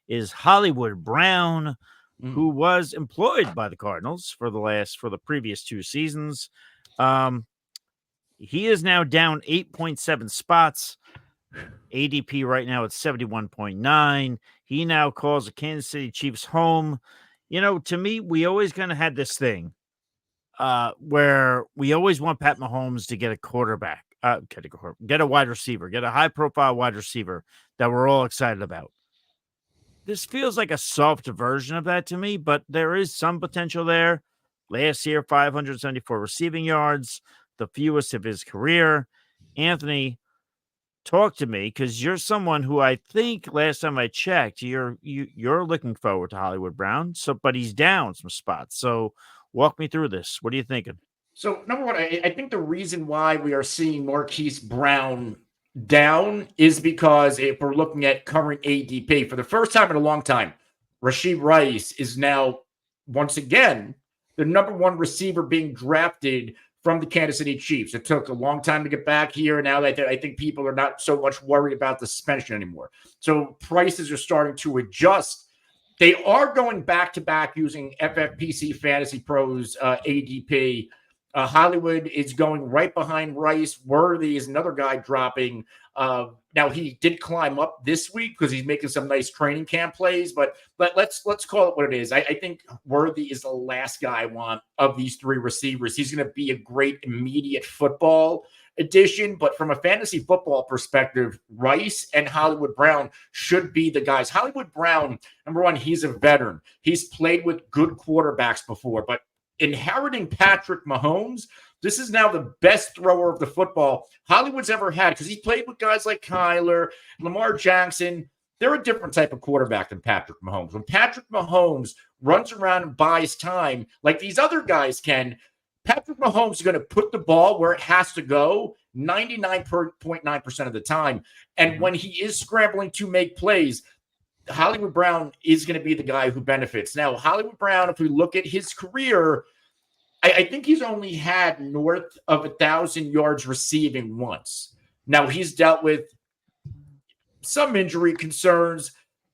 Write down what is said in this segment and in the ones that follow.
is Hollywood Brown, Mm. who was employed by the Cardinals for the previous 2 seasons. Um, he is now down 8.7 spots. ADP right now at 71.9. He now calls the Kansas City Chiefs home. To me, we always kind of had this thing where we always want Pat Mahomes to get a quarterback, get a wide receiver, get a high profile wide receiver that we're all excited about. This feels like a soft version of that to me, but there is some potential there. Last year, 574 receiving yards, the fewest of his career. Anthony, talk to me because you're someone who I think last time I checked, you're looking forward to Hollywood Brown. So, but he's down some spots. So, walk me through this. What are you thinking? So, number one, I think the reason why we are seeing Marquise Brown down is because if we're looking at current ADP, for the first time in a long time, Rashid Rice is now, once again, the number one receiver being drafted from the Kansas City Chiefs. It took a long time to get back here. Now that I think people are not so much worried about the suspension anymore. So prices are starting to adjust. They are going back to back using FFPC Fantasy Pros ADP. Hollywood is going right behind Rice. Worthy is another guy dropping. Now he did climb up this week because he's making some nice training camp plays, but let's call it what it is. I think Worthy is the last guy I want of these three receivers. He's going to be a great immediate football addition, but from a fantasy football perspective, Rice and Hollywood Brown should be the guys. Hollywood Brown, number one, he's a veteran. He's played with good quarterbacks before, but inheriting Patrick Mahomes, this is now the best thrower of the football Hollywood's ever had because he played with guys like Kyler, Lamar Jackson. They're a different type of quarterback than Patrick Mahomes. When Patrick Mahomes runs around and buys time like these other guys can, Patrick Mahomes is going to put the ball where it has to go 99.9% of the time. And when he is scrambling to make plays, Hollywood Brown is going to be the guy who benefits. Now, Hollywood Brown, if we look at his career, I think he's only had north of 1,000 yards receiving once. Now, he's dealt with some injury concerns,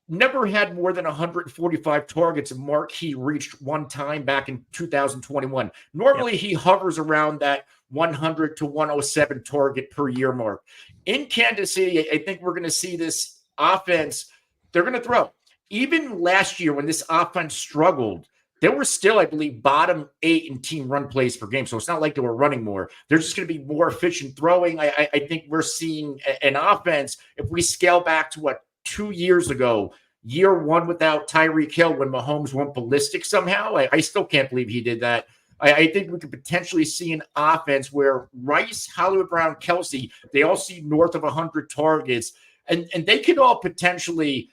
never had more than 145 targets, a mark he reached one time back in 2021. Normally, he hovers around that 100 to 107 target per year mark. In Kansas City, I think we're going to see this offense. They're going to throw. Even last year when this offense struggled, they were still, I believe, bottom 8 in team run plays per game. So it's not like they were running more. They're just going to be more efficient throwing. I think we're seeing an offense, if we scale back to 2 years ago, year one without Tyreek Hill when Mahomes went ballistic somehow. I still can't believe he did that. I think we could potentially see an offense where Rice, Hollywood Brown, Kelsey, they all see north of 100 targets. And they could all potentially,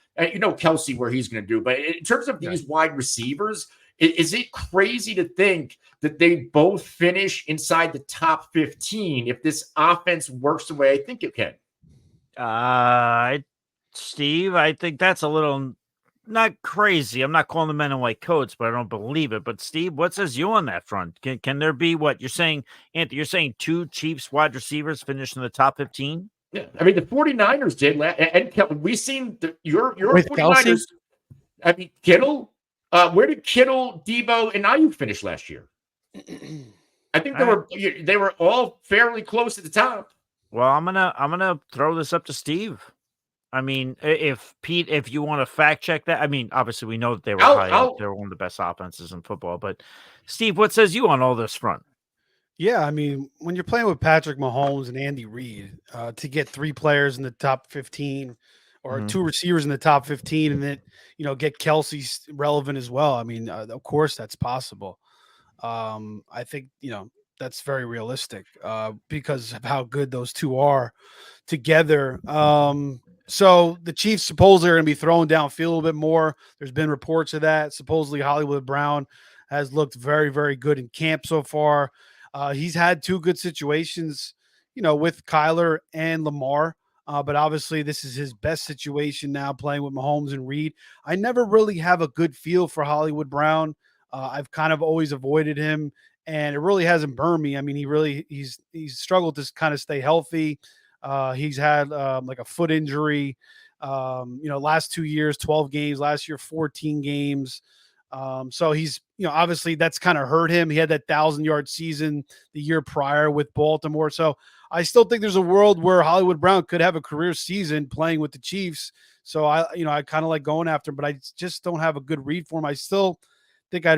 Kelsey, where he's going to do. But in terms of these wide receivers, is it crazy to think that they both finish inside the top 15 if this offense works the way I think it can? Steve, I think that's a little not crazy. I'm not calling the men in white coats, but I don't believe it. But Steve, what says you on that front? Can there be what you're saying, Anthony? You're saying two Chiefs wide receivers finish in the top 15? Yeah, I mean the 49ers did, and we've seen your with 49ers. Kelsey? I mean Kittle. Where did Kittle, Debo, and Ayuk finish last year? I think they were all fairly close at the top. Well, I'm gonna throw this up to Steve. I mean, if Pete, if you want to fact check that, I mean, obviously we know that they were high up. They were one of the best offenses in football. But Steve, what says you on all this front? Yeah, I mean, when you're playing with Patrick Mahomes and Andy Reid, to get 3 players in the top 15 or 2 receivers in the top 15 and then, get Kelsey relevant as well. I mean, of course that's possible. I think, that's very realistic because of how good those two are together. So the Chiefs supposedly are going to be throwing downfield a little bit more. There's been reports of that. Supposedly Hollywood Brown has looked very, very good in camp so far. He's had 2 good situations, with Kyler and Lamar. But obviously this is his best situation now playing with Mahomes and Reed. I never really have a good feel for Hollywood Brown. I've kind of always avoided him and it really hasn't burned me. I mean, he's struggled to kind of stay healthy. He's had like a foot injury. Last 2 years, 12 games, last year, 14 games. So he's, obviously that's kind of hurt him. He had that 1,000-yard season the year prior with Baltimore. So I still think there's a world where Hollywood Brown could have a career season playing with the Chiefs. So I kind of like going after him, but I just don't have a good read for him. I still think I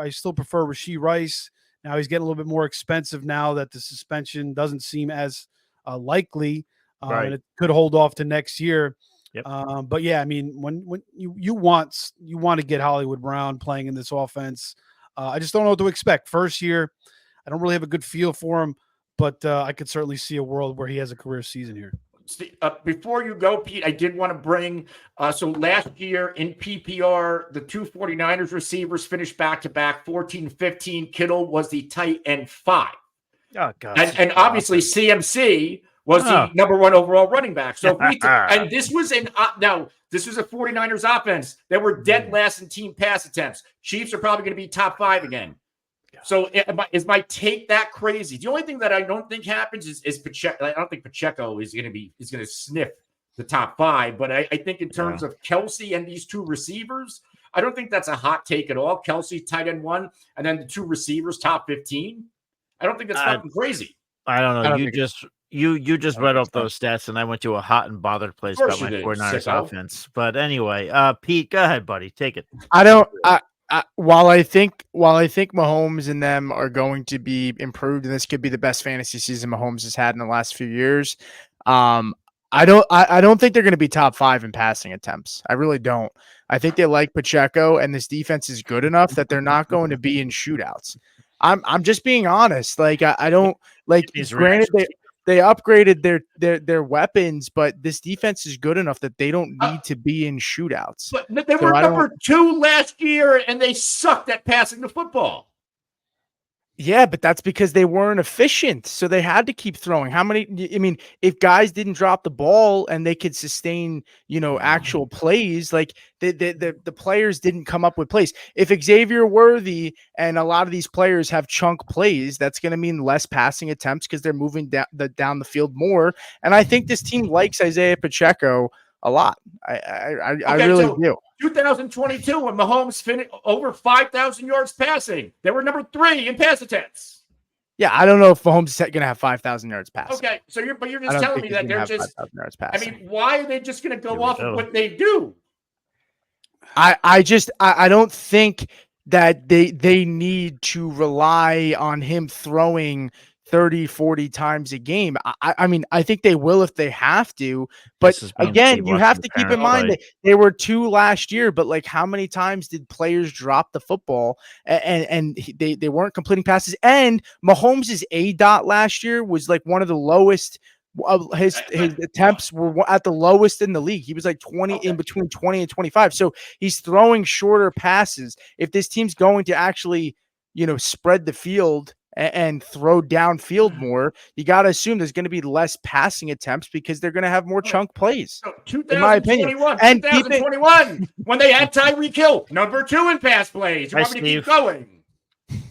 still prefer Rashee Rice. Now he's getting a little bit more expensive now that the suspension doesn't seem as likely. Right. And it could hold off to next year. Yep. But yeah, I mean, when you want to get Hollywood Brown playing in this offense, I just don't know what to expect. First year, I don't really have a good feel for him, but I could certainly see a world where he has a career season here. Before you go, Pete, I did want to bring so last year in PPR, the two 49ers receivers finished back-to-back 14-15. Kittle was the tight end 5. Oh, God. And obviously CMC was the number 1 overall running back. So and this was this was a 49ers offense that were dead last in team pass attempts. Chiefs are probably going to be top 5 again. So is my take that crazy? The only thing that I don't think happens is Pacheco. I don't think Pacheco is going to sniff the top 5. But I think in terms of Kelsey and these two receivers, I don't think that's a hot take at all. Kelsey tight end 1, and then the two receivers top 15. I don't think that's fucking crazy. I don't know. You just read off those stats, and I went to a hot and bothered place about my 49ers offense. But anyway, Pete, go ahead, buddy. Take it. While I think Mahomes and them are going to be improved, and this could be the best fantasy season Mahomes has had in the last few years, I don't think they're going to be top 5 in passing attempts. I really don't. I think they like Pacheco, and this defense is good enough that they're not going to be in shootouts. I'm just being honest. Like I don't like. Granted, they upgraded their weapons, but this defense is good enough that they don't need to be in shootouts. But they were number 2 last year, and they sucked at passing the football. Yeah, but that's because they weren't efficient, so they had to keep throwing. How many? I mean, if guys didn't drop the ball and they could sustain, actual plays, like the players didn't come up with plays. If Xavier Worthy and a lot of these players have chunk plays, that's going to mean less passing attempts because they're moving down the field more. And I think this team likes Isaiah Pacheco a lot. I really do. 2022, when Mahomes finished over 5,000 yards passing, they were number 3 in pass attempts. Yeah, I don't know if Mahomes is going to have 5,000 yards passing. Okay, so you're just telling me that they're just. I mean, why are they just going to go off of what they do? I don't think that they need to rely on him throwing 30, 40 times a game. I mean, I think they will if they have to. But again, you have to keep in mind that they were 2 last year, but like how many times did players drop the football and they weren't completing passes? And Mahomes' ADOT last year was like one of the lowest. His attempts were at the lowest in the league. He was like 20 in between 20 and 25. So he's throwing shorter passes. If this team's going to actually, spread the field and throw downfield more, you got to assume there's going to be less passing attempts because they're going to have more chunk plays. In my opinion, and 2021 when they had Tyreek Hill, number 2 in pass plays. You want me to keep going?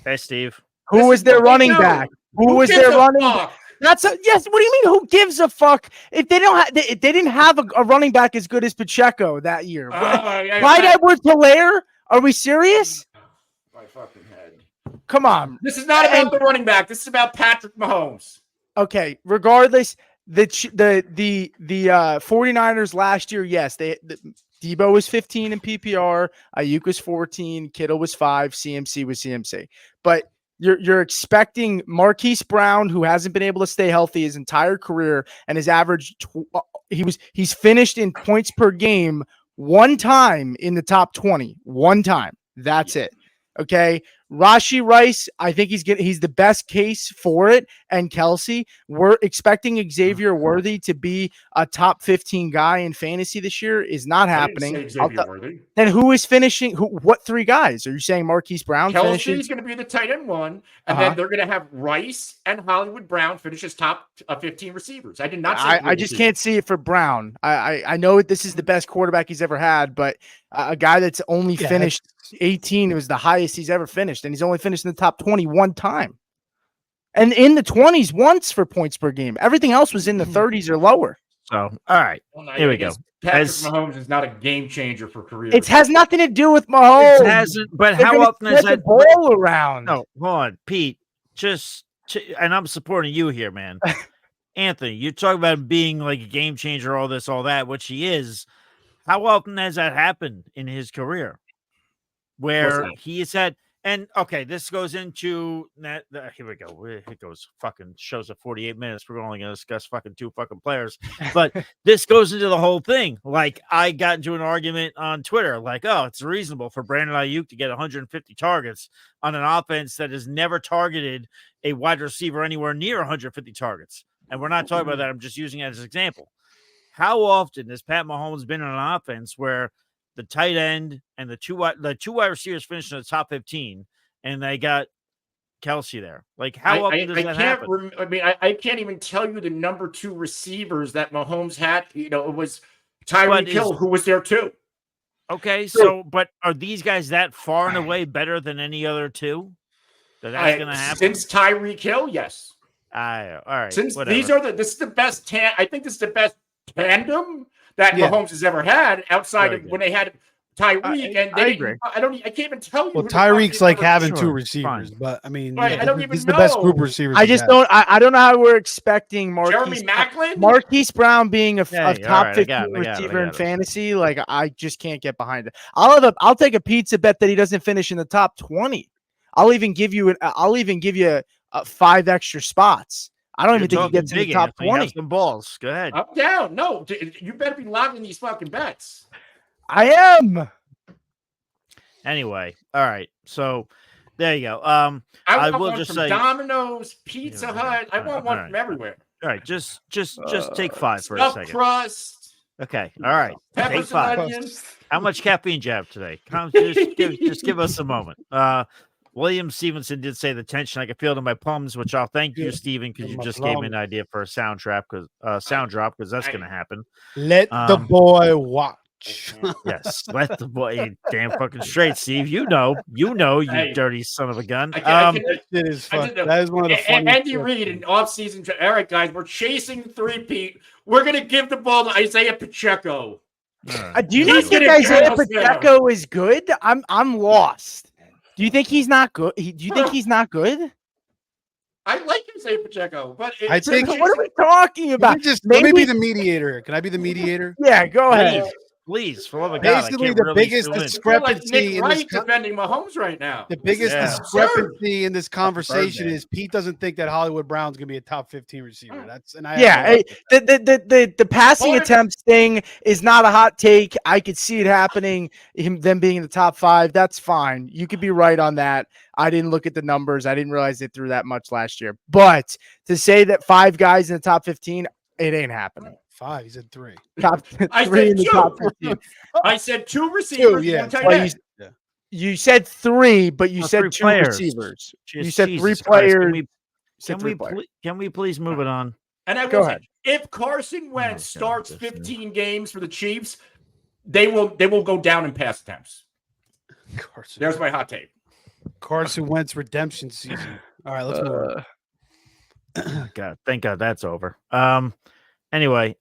Hey, Steve. Who was their running back? Who was their running back? Yes. What do you mean? Who gives a fuck? If they don't have, they didn't have a running back as good as Pacheco that year. Clyde Edwards-Helaire? Are we serious? My fucking head. Come on. This is not about the running back. This is about Patrick Mahomes. Okay. Regardless, the 49ers last year, yes, Debo was 15 in PPR, Ayuk was 14, Kittle was 5, CMC was CMC. But you're expecting Marquise Brown, who hasn't been able to stay healthy his entire career, and his average he's finished in points per game one time in the top 20. One time. That's it. Okay. Rashee Rice, I think he's the best case for it. And Kelsey, we're expecting Xavier Worthy to be a top 15 guy in fantasy this year is not happening. Then who is finishing? What 3 guys? Are you saying Marquise Brown? Kelsey's going to be the tight end 1, and then they're going to have Rice and Hollywood Brown finish as top 15 receivers. I did not say I just can't see it for Brown. I know this is the best quarterback he's ever had, but a guy that's only finished 18, it was the highest he's ever finished, and he's only finished in the top 20 one time. And in the 20s once for points per game. Everything else was in the 30s or lower. So, all right. Well, Here we I go. guess Patrick As- Mahomes is not a game changer for career. It has nothing to do with Mahomes. It hasn't, but They're how gonna often is spread the that? ball around? No, hold on, Pete. And I'm supporting you here, man. Anthony, you're talking about him being like a game changer, all this, all that, which he is. How often has that happened in his career? Where he has had, and okay, this goes into that. Here we go. It goes fucking shows at 48 minutes. We're only going to discuss fucking two fucking players, but this goes into the whole thing. Like, I got into an argument on Twitter, like, oh, it's reasonable for Brandon Ayuk to get 150 targets on an offense that has never targeted a wide receiver anywhere near 150 targets. And we're not talking about that. I'm just using it as an example. How often has Pat Mahomes been in an offense where the tight end and the two wide receivers finished in the top 15, and they got Kelsey there? Like, how often does that happen? I can't even tell you the number 2 receivers that Mahomes had. You know, it was Tyreek Hill who was there too. Okay, so but are these guys that far and away better than any other two? That's going to happen since Tyreek Hill, yes. All right. Since whatever. this is the best I think this is the best tandem that Mahomes has ever had outside of when they had Tyreek, and they agree. I can't even tell you. Well, Tyreek's like having two receivers, but I mean, right, I don't even he's know. the best group of receivers. I just don't. I don't know how we're expecting Marquise Brown being a top 15 receiver in fantasy. Like, I just can't get behind it. I'll take a pizza bet that he doesn't finish in the top 20. I'll even give you 5 extra spots. I don't even think he gets in the top 20. Have some balls. Go ahead. I'm down. No, you better be logging these fucking bets. I am. Anyway, all right. So there you go. I will want just from say Domino's, Pizza Hut. I want one from everywhere. All right, just take 5 for a second. Crust. Okay, all right. Peppers Take 5. and onions. How much caffeine do you have today? Just give us a moment. William Stevenson did say the tension I could feel it in my plums, which I'll thank you, Stephen, because you just gave me an idea for a sound drop because that's going to happen. Let the boy watch. Yes, let the boy damn fucking straight, Steve. You know, you dirty son of a gun. That is one of the funniest. Andy Reid in offseason. All right, guys, we're chasing 3-peat. We're gonna give the ball to Isaiah Pacheco. Do you not think Isaiah Pacheco is good? I'm lost. Do you think he's not good? Do you think he's not good? I like Isaiah Pacheco, but I think. What are we talking about? Let me be the mediator. Can I be the mediator? Yeah, go ahead. Please, for love of God. Basically, the biggest discrepancy in this defending Mahomes right now. The biggest discrepancy in this conversation is Pete doesn't think that Hollywood Brown's going to be a top 15 receiver. The passing attempts thing is not a hot take. I could see it happening. Them being in the top 5, that's fine. You could be right on that. I didn't look at the numbers. I didn't realize they threw that much last year. But to say that 5 guys in the top 15, it ain't happening. 5. He said 3. Top 3 in the top 15. I said 2 receivers. You said 3, but you said 2 receivers. You said 3 players. Can we please move it on? And I will say, if Carson Wentz starts 15 games for the Chiefs, they will go down in pass attempts. There's my hot take. Carson Wentz redemption season. All right, let's move on. God, thank God that's over. Anyway,